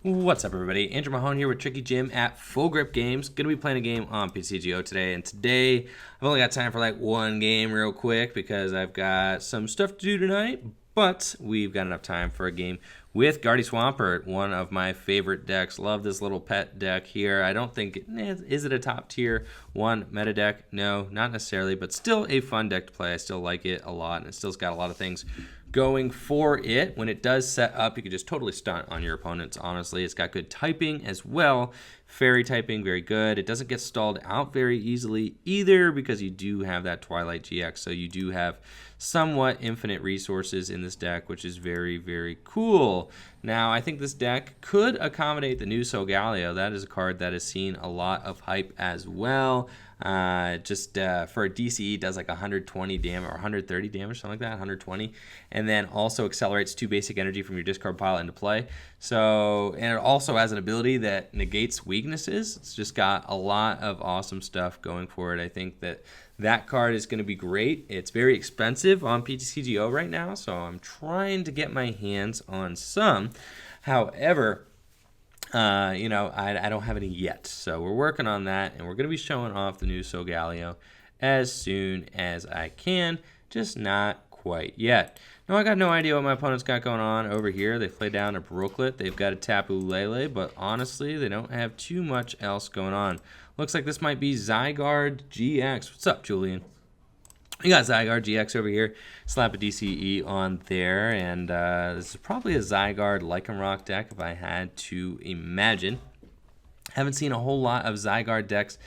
What's up, everybody? Andrew Mahone here with Tricky Jim at Full Grip Games. Gonna be playing a game on PTCGO today, and today I've only got time for like one game real quick because I've got some stuff to do tonight, but we've got enough time for a game with Gardevoir Swampert, one of my favorite decks. Love this little pet deck here. I don't think, is it a top tier one meta deck? No, not necessarily, but still a fun deck to play. I still like it a lot, and it still's got a lot of things going for it. When it does set up, you can just totally stunt on your opponents, honestly. It's got good typing as well. Fairy typing, very good. It doesn't get stalled out very easily either because you do have that Twilight GX, so you do have somewhat infinite resources in this deck, which is very, very cool. Now, I think this deck could accommodate the new Solgaleo. That is a card that has seen a lot of hype as well. For a DCE, does like 120 damage or 130 damage, something like that, 120, and then also accelerates 2 basic energy from your discard pile into play. So, and it also has an ability that negates weaknesses. It's just got a lot of awesome stuff going for it. I think that card is going to be great. It's very expensive on PTCGO right now, so I'm trying to get my hands on some. However, I don't have any yet, so we're working on that, and we're going to be showing off the new Solgaleo as soon as I can, just not quite yet. Now, I got no idea what my opponent's got going on over here. They play down a Brooklet. They've got a Tapu Lele, but honestly, they don't have too much else going on. Looks like this might be Zygarde GX. What's up, Julian? We got Zygarde GX over here. Slap a DCE on there, and this is probably a Zygarde Lycanroc deck if I had to imagine. Haven't seen a whole lot of Zygarde decks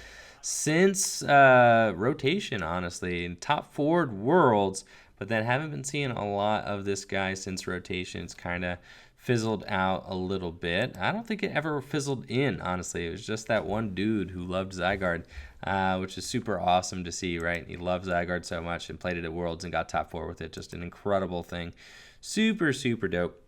since rotation, honestly. In top 4 worlds, but then haven't been seeing a lot of this guy since rotation. It's kind of fizzled out a little bit. I don't think it ever fizzled in, honestly. It was just that one dude who loved Zygarde, which is super awesome to see, right? He loved Zygarde so much and played it at Worlds and got top 4 with it. Just an incredible thing. Super, super dope.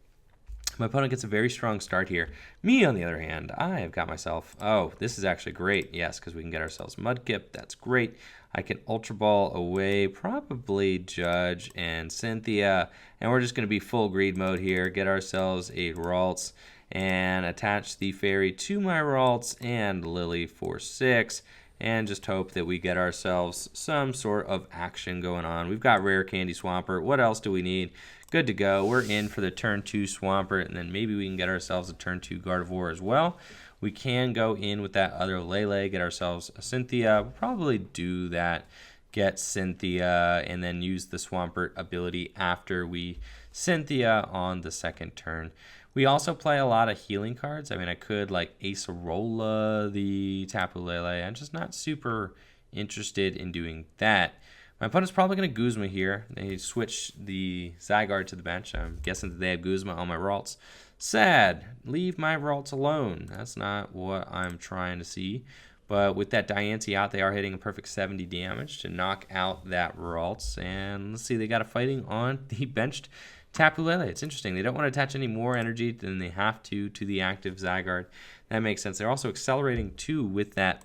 My opponent gets a very strong start here. Me, on the other hand, I have got myself... Oh, this is actually great. Yes, because we can get ourselves Mudkip. That's great. I can Ultra Ball away, probably Judge and Cynthia. And we're just going to be full greed mode here. Get ourselves a Ralts and attach the Fairy to my Ralts and Lily for 6. And just hope that we get ourselves some sort of action going on. We've got Rare Candy Swampert. What else do we need? Good to go. We're in for the turn 2 Swampert, and then maybe we can get ourselves a turn 2 Gardevoir as well. We can go in with that other Lele, get ourselves a Cynthia. We'll probably do that, get Cynthia, and then use the Swampert ability after we Cynthia on the second turn. We also play a lot of healing cards. I mean, I could like Acerola the Tapu Lele. I'm just not super interested in doing that. My opponent's probably going to Guzma here. They switch the Zygarde to the bench. I'm guessing that they have Guzma on my Ralts. Sad. Leave my Ralts alone. That's not what I'm trying to see. But with that Diancie out, they are hitting a perfect 70 damage to knock out that Ralts. And let's see, they got a fighting on the benched Tapu Lele. It's interesting. They don't want to attach any more energy than they have to the active Zygarde. That makes sense. They're also accelerating too with that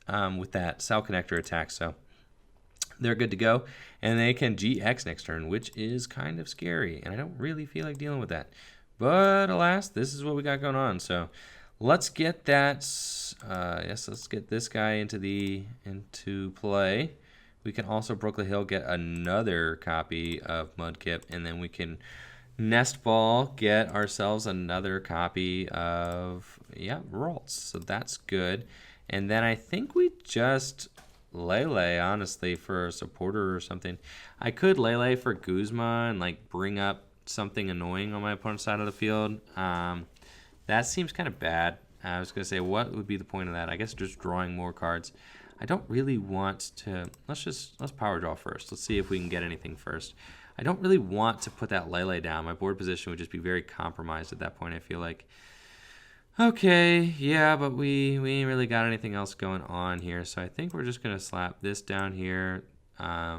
Cell Connector attack. So they're good to go, and they can GX next turn, which is kind of scary, and I don't really feel like dealing with that. But alas, this is what we got going on. So let's get that. Let's get this guy into play. We can also Brooklet Hill get another copy of Mudkip, and then we can Nest Ball get ourselves another copy of Ralts. So that's good, and then I think we just Lele, honestly, for a supporter or something. I could Lele for Guzma and like bring up something annoying on my opponent's side of the field. That seems kind of bad. I was gonna say, what would be the point of that? I guess just drawing more cards. I don't really want to. Let's power draw first. Let's see if we can get anything first. I don't really want to put that Lele down. My board position would just be very compromised at that point, I feel like. Okay, yeah, but we ain't really got anything else going on here, so I think we're just going to slap this down here. I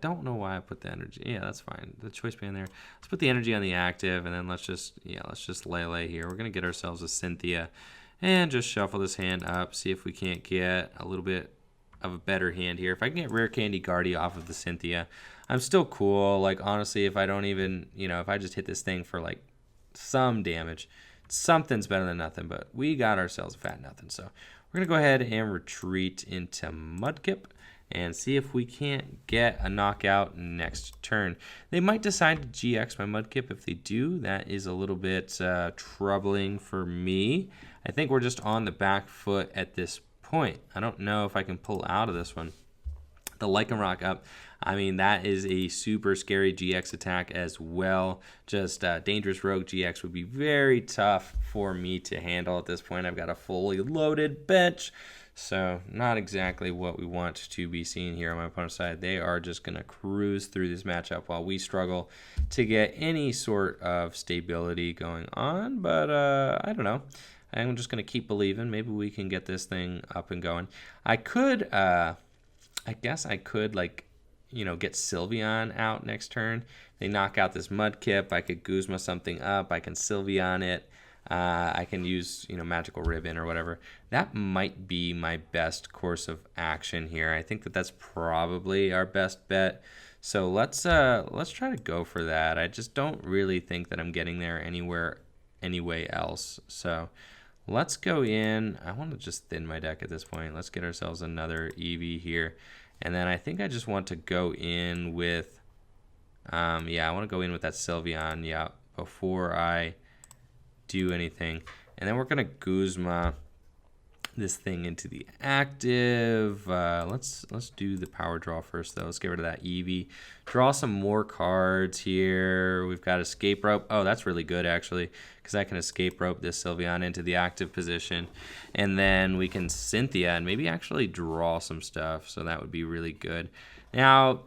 don't know why I put the energy. Yeah, that's fine. The choice band there. Let's put the energy on the active, and then let's just Lele here. We're going to get ourselves a Cynthia and just shuffle this hand up, see if we can't get a little bit of a better hand here. If I can get Rare Candy Guardy off of the Cynthia, I'm still cool. Like, honestly, if I don't even, if I just hit this thing for, like, some damage. Something's better than nothing, but we got ourselves a fat nothing. So we're going to go ahead and retreat into Mudkip and see if we can't get a knockout next turn. They might decide to GX my Mudkip. If they do, that is a little bit troubling for me. I think we're just on the back foot at this point. I don't know if I can pull out of this one. The Lycanroc up, I mean, that is a super scary GX attack as well. Just Dangerous Rogue GX would be very tough for me to handle at this point. I've got a fully loaded bench, so not exactly what we want to be seeing here on my opponent's side. They are just going to cruise through this matchup while we struggle to get any sort of stability going on, but I don't know. I'm just going to keep believing. Maybe we can get this thing up and going. I guess I could, like, you know, get Sylveon out next turn. They knock out this Mudkip. I could Guzma something up. I can Sylveon it. I can use, you know, Magical Ribbon or whatever. That might be my best course of action here. I think that that's probably our best bet. So let's try to go for that. I just don't really think that I'm getting there anyway else. So let's go in. I want to just thin my deck at this point. Let's get ourselves another Eevee here. And then I think I just want to go in with, yeah, I want to go in with that Sylveon, yeah, before I do anything. And then we're going to Guzma this thing into the active. Let's do the power draw first, though. Let's get rid of that Eevee. Draw some more cards here. We've got Escape Rope. Oh, that's really good, actually, because I can Escape Rope this Sylveon into the active position. And then we can Cynthia and maybe actually draw some stuff, so that would be really good. Now,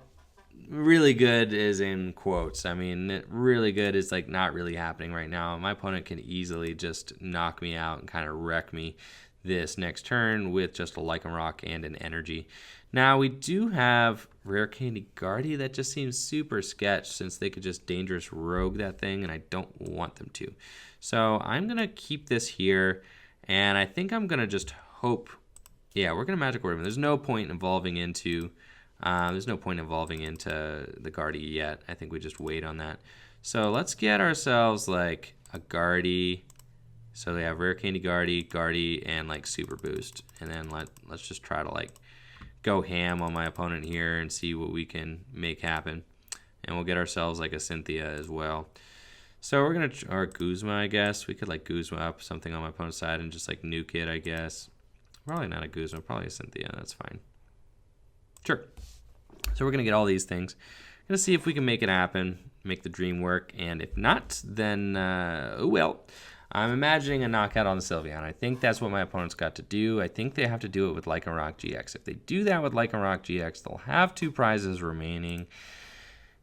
really good is in quotes. I mean, really good is like not really happening right now. My opponent can easily just knock me out and kind of wreck me this next turn with just a Lycanroc and an energy. Now we do have Rare Candy Guardy. That just seems super sketch since they could just Dangerous Rogue that thing, and I don't want them to. So I'm going to keep this here, and I think I'm going to just hope. Yeah, we're going to Magical Ribbon. There's no point evolving into the Guardy yet. I think we just wait on that. So let's get ourselves like a Guardy. So they have Rare Candy Guardy, and like Super Boost. And then let's just try to like go ham on my opponent here and see what we can make happen. And we'll get ourselves like a Cynthia as well. So we're going to, or Guzma, I guess. We could like Guzma up something on my opponent's side and just like nuke it, I guess. Probably not a Guzma, probably a Cynthia. That's fine. Sure. So we're going to get all these things. Going to see if we can make it happen, make the dream work. And if not, then, well, I'm imagining a knockout on the Sylveon. I think that's what my opponent's got to do. I think they have to do it with Lycanroc GX. If they do that with Lycanroc GX, they'll have 2 prizes remaining.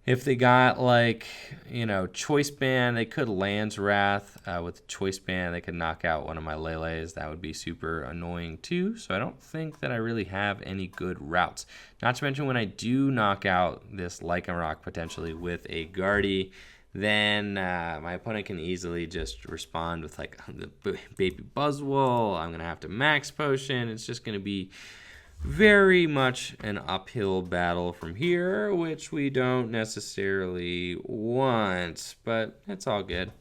If they got, like, you know, Choice Band, they could Land's Wrath. With Choice Band, they could knock out one of my Lele's. That would be super annoying, too. So I don't think that I really have any good routes. Not to mention when I do knock out this Lycanroc potentially with a Guardy, then my opponent can easily just respond with, like, the Baby Buzzwole. I'm going to have to Max Potion. It's just going to be very much an uphill battle from here, which we don't necessarily want, but it's all good.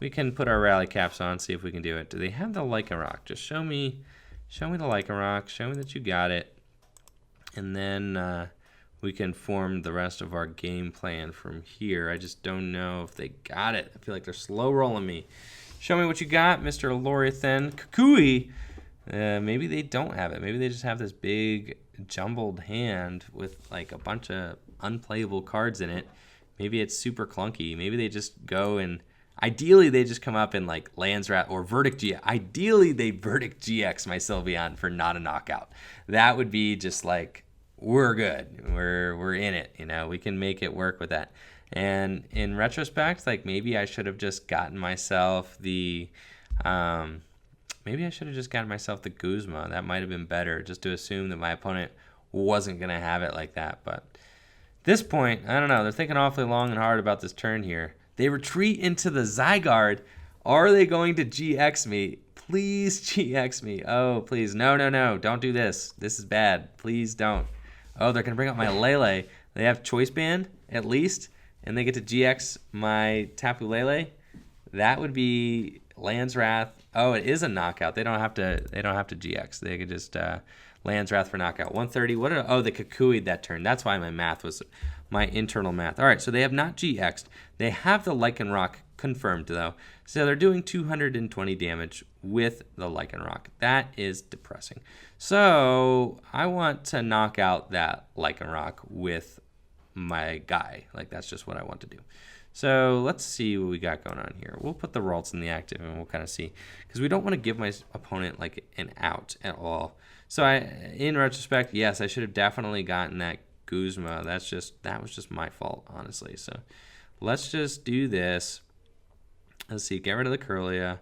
We can put our rally caps on, see if we can do it. Do they have the Lycanroc? Just show me the Lycanroc. Show me that you got it. And then we can form the rest of our game plan from here. I just don't know if they got it. I feel like they're slow rolling me. Show me what you got, Mr. Lorithan Kukui. Maybe they don't have it. Maybe they just have this big jumbled hand with like a bunch of unplayable cards in it. Maybe it's super clunky. Maybe they just go and ideally they just come up in like Land's Wrath or Verdict GX. Ideally they Verdict GX my Sylveon for not a knockout. That would be just like, we're good. We're in it. You know, we can make it work with that. And in retrospect, like maybe I should have just gotten myself the Guzma. That might have been better, just to assume that my opponent wasn't going to have it like that. But at this point, I don't know. They're thinking awfully long and hard about this turn here. They retreat into the Zygarde. Are they going to GX me? Please GX me. Oh, please. No. Don't do this. This is bad. Please don't. Oh, they're going to bring up my Lele. They have Choice Band, at least, and they get to GX my Tapu Lele. that would be Land's Wrath. Oh, it is a knockout. They don't have to GX. They could just Land's Wrath for knockout. 130. Oh, they Kukui'd that turn. That's why my internal math. All right, so they have not GX'd. They have the Lycanroc confirmed though. So they're doing 220 damage with the Lycanroc. That is depressing. So I want to knock out that Lycanroc with my guy. Like, that's just what I want to do. So let's see what we got going on here. We'll put the Ralts in the active and we'll kind of see, because we don't want to give my opponent like an out at all. So in retrospect, yes, I should have definitely gotten that Guzma. That was just my fault, honestly. So let's just do this. Let's see, get rid of the Curlia.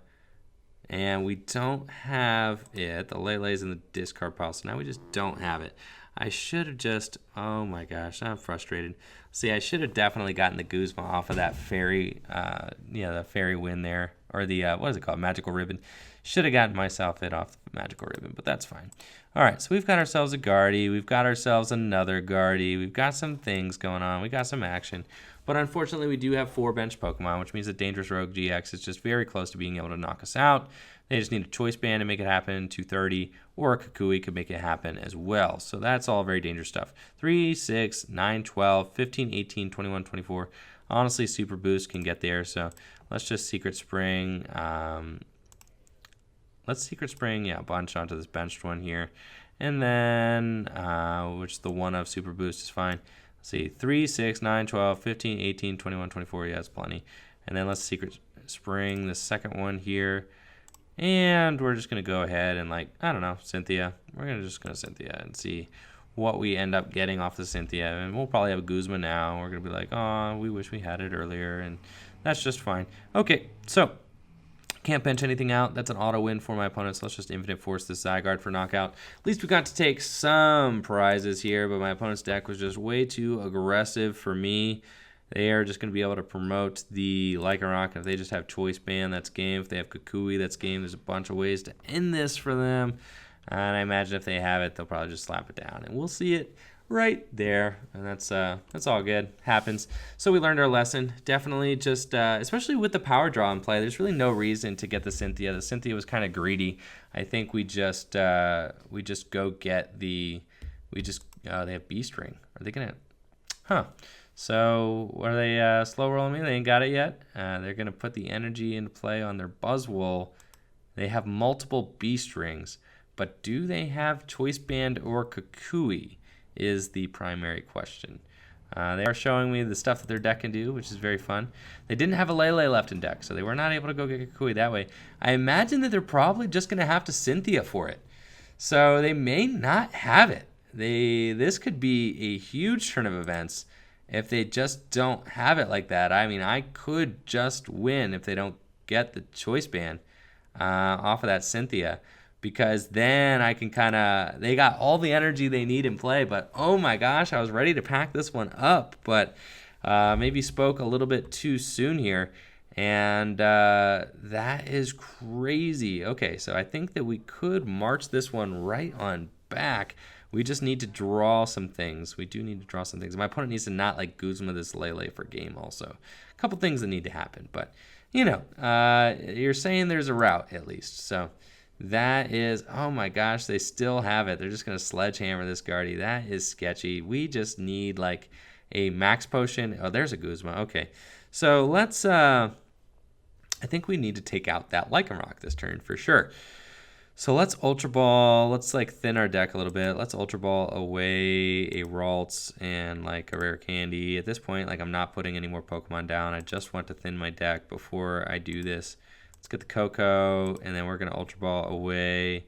And we don't have it. The Lele's in the discard pile, so now we just don't have it. I should have just, oh my gosh, I'm frustrated. See, I should have definitely gotten the Guzma off of that fairy, the fairy win there. Or the, what is it called, Magical Ribbon. Should have gotten myself it off the Magical Ribbon, but that's fine. All right, so we've got ourselves a Guardy. We've got ourselves another Guardy. We've got some things going on. We got some action. But unfortunately, we do have 4 bench Pokemon, which means that Dangerous Rogue GX is just very close to being able to knock us out. They just need a Choice Band to make it happen, 230, or a Kukui could make it happen as well. So that's all very dangerous stuff. 3, 6, 9, 12, 15, 18, 21, 24. Honestly, Super Boost can get there, so let's just Secret Spring. Let's Secret Spring, yeah, a bunch onto this benched one here. And then, which the one of Super Boost is fine. Let's see, 3, 6, 9, 12, 15, 18, 21, 24. Yeah, that's plenty. And then let's Secret Spring the second one here. And we're just going to go ahead and, like, I don't know, Cynthia. We're just going to Cynthia and see what we end up getting off the Cynthia. And we'll probably have a Guzma now. We're going to be like, oh, we wish we had it earlier. And that's just fine. Okay, so can't bench anything out. That's an auto win for my opponent. So let's just Infinite Force this Zygarde for knockout. At least we got to take some prizes here, but my opponent's deck was just way too aggressive for me. They are just going to be able to promote the Lycanroc. If they just have Choice Band, that's game. If they have Kukui, that's game. There's a bunch of ways to end this for them. And I imagine if they have it, they'll probably just slap it down. And we'll see it right there. And that's all good. Happens. So we learned our lesson. Definitely just, especially with the power draw in play, there's really no reason to get the Cynthia. The Cynthia was kind of greedy. I think we just go get the, they have Beast Ring. Are they going to, huh. So, are they slow rolling me? They ain't got it yet. They're going to put the energy into play on their Buzzwole. They have multiple Beast Rings, but do they have Choice Band or Kukui is the primary question. They are showing me the stuff that their deck can do, which is very fun. They didn't have a Lele left in deck, so they were not able to go get Kukui that way. I imagine that they're probably just going to have to Cynthia for it. So, they may not have it. This could be a huge turn of events. If they just don't have it like that. I mean, I could just win if they don't get the Choice Band off of that Cynthia, because then I can they got all the energy they need in play, but oh my gosh, I was ready to pack this one up, but maybe spoke a little bit too soon here, and that is crazy. Okay, so I think that we could march this one right on back. We just need to draw some things. We do need to draw some things. My opponent needs to not like Guzma this Lele for game also. A couple things that need to happen. But, you're saying there's a route at least. So that is, oh my gosh, they still have it. They're just going to sledgehammer this Guardy. That is sketchy. We just need like a max potion. Oh, there's a Guzma. Okay. So let's, I think we need to take out that Lycanroc this turn for sure. So let's Ultra Ball. Let's like thin our deck a little bit. Let's Ultra Ball away a Ralts and like a Rare Candy. At this point, like I'm not putting any more Pokemon down. I just want to thin my deck before I do this. Let's get the Coco, and then we're gonna Ultra Ball away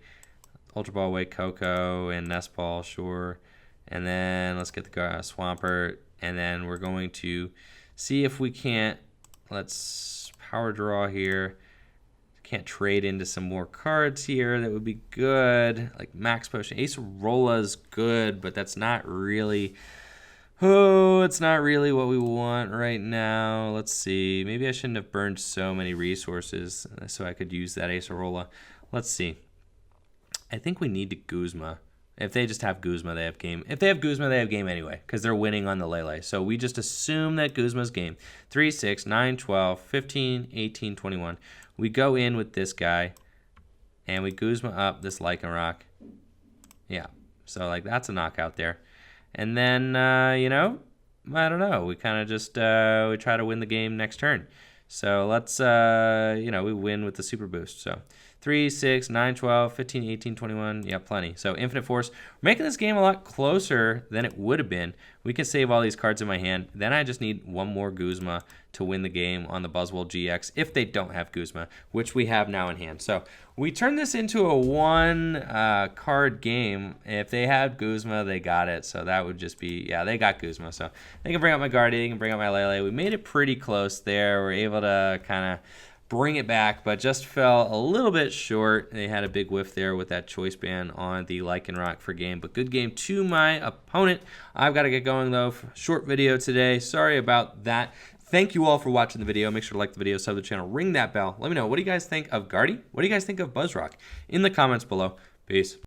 Coco and Nest Ball, sure. And then let's get the Swampert, and then we're going to see if we can't. Let's Power Draw here. Can't trade into some more cards here. That would be good. Like Max Potion. Acerolla's good, but that's not really... Oh, it's not really what we want right now. Let's see. Maybe I shouldn't have burned so many resources so I could use that Acerolla. Let's see. I think we need to Guzma. If they just have Guzma, they have game. If they have Guzma, they have game anyway, because they're winning on the Lele. So we just assume that Guzma's game. 3, 6, 9, 12, 15, 18, 21. We go in with this guy, and we Guzma up this Lycanroc. Yeah, so like that's a knockout there. And then, you know, I don't know. We kind of just we try to win the game next turn. So let's, you know, we win with the super boost. So 3, 6, 9, 12, 15, 18, 21. Yeah, plenty. So Infinite Force. We're making this game a lot closer than it would have been. We can save all these cards in my hand. Then I just need one more Guzma to win the game on the Buzzwole GX if they don't have Guzma, which we have now in hand. So we turn this into a one-card game. If they had Guzma, they got it. So that would just be, yeah, they got Guzma. So they can bring up my Gardevoir, they can bring up my Lele. We made it pretty close there. We're able to kind of bring it back, but just fell a little bit short. They had a big whiff there with that choice band on the Lycanroc for game, but good game to my opponent. I've got to get going though. Short video today. Sorry about that. Thank you all for watching the video. Make sure to like the video, sub the channel, ring that bell. Let me know, what do you guys think of Gardy? What do you guys think of Buzzrock? In the comments below. Peace.